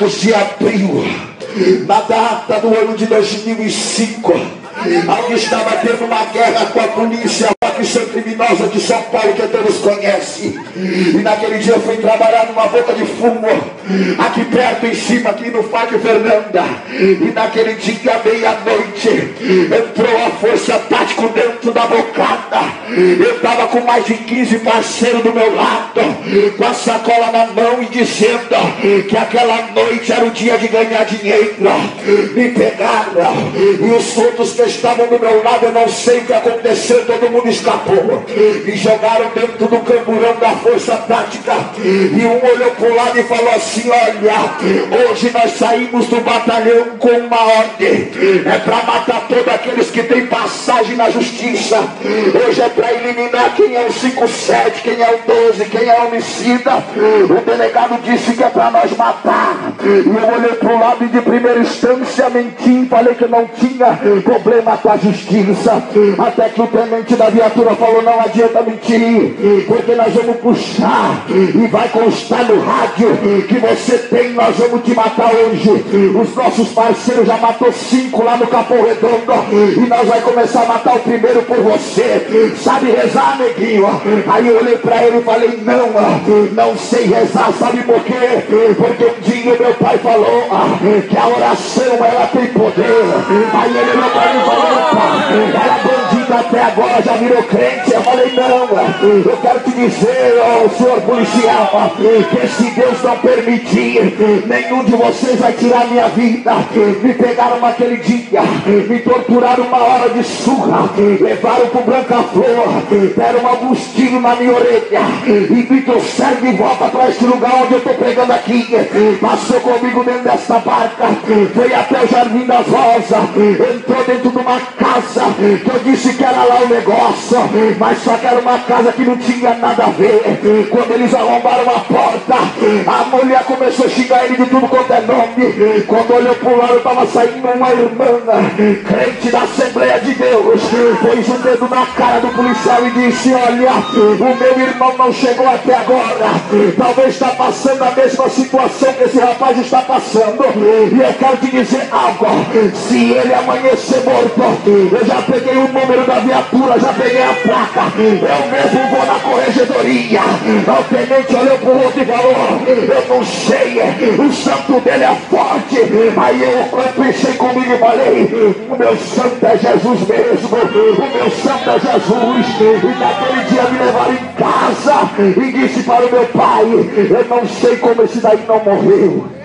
meados de abril, na data do ano de 2005, onde estava tendo uma guerra com a polícia, a facção criminosa de São Paulo que todos conhecem. E naquele dia eu fui trabalhar numa boca de fumo, aqui perto, em cima, aqui no Parque Fernanda. E naquele dia, meia-noite, entrou a força tática dentro da bocada. Eu estava com mais de 15 parceiros do meu lado, com a sacola na mão e dizendo que aquela noite era o dia de ganhar dinheiro. Me pegaram e os outros que estavam do meu lado, eu não sei o que aconteceu, todo mundo escapou. Me jogaram dentro do camburão da força tática. E um olhou para o lado e falou assim: olha, hoje nós saímos do batalhão com uma ordem, é para matar todos aqueles que têm passagem na justiça. Hoje é para eliminar quem é o 57, quem é o 12, quem é o homicida. O delegado disse que é para nós matar. E eu olhei para o lado e de primeira instância menti, falei que não tinha problema com a justiça. Até que o tenente da viatura falou: não adianta mentir, porque nós vamos puxar e vai constar no rádio que você tem, nós vamos te matar hoje. Os nossos parceiros já matou 5 lá no Capão Redondo e nós vai começar a matar o primeiro por você. Sabe rezar, neguinho? Aí eu olhei pra ele e falei: não sei rezar. Sabe por quê? Porque um dia meu pai falou que a oração ela tem poder. Aí ele olhou pra mim e falou: opa, era bandido até agora, já virou crente. Eu falei: não, eu quero te dizer, senhor policial, que se Deus não permitir, nenhum de vocês vai tirar minha vida. Me pegaram naquele dia, me torturaram 1 hora de surra, levaram pro Branca Flor, deram alguns tiros na minha orelha e me trouxeram de volta para esse lugar onde eu estou pregando aqui. Passou comigo dentro dessa barca, foi até o Jardim das Rosas, entrou dentro de uma casa que eu disse que era lá o negócio, mas só que era uma casa que não tinha nada a ver. Quando eles arrombaram a porta, a mulher começou a xingar ele de tudo quanto é nome. Quando olhou pro lado, estava saindo uma irmã crente da Assembleia de Deus, pôs o dedo na cara do policial e disse: olha, o meu irmão não chegou até agora, talvez está passando a mesma situação que esse rapaz está passando. E eu quero te dizer algo: se ele amanhecer morto, eu já peguei o número da viatura, já peguei a placa, eu mesmo vou na corregedoria. O tenente olhou pro outro e falou: eu não sei, o santo dele é forte. Aí eu pensei comigo e falei: o meu santo é Jesus mesmo, o meu santo é Jesus. E naquele dia me levaram em casa e disse para o meu pai: eu não sei como esse daí não morreu.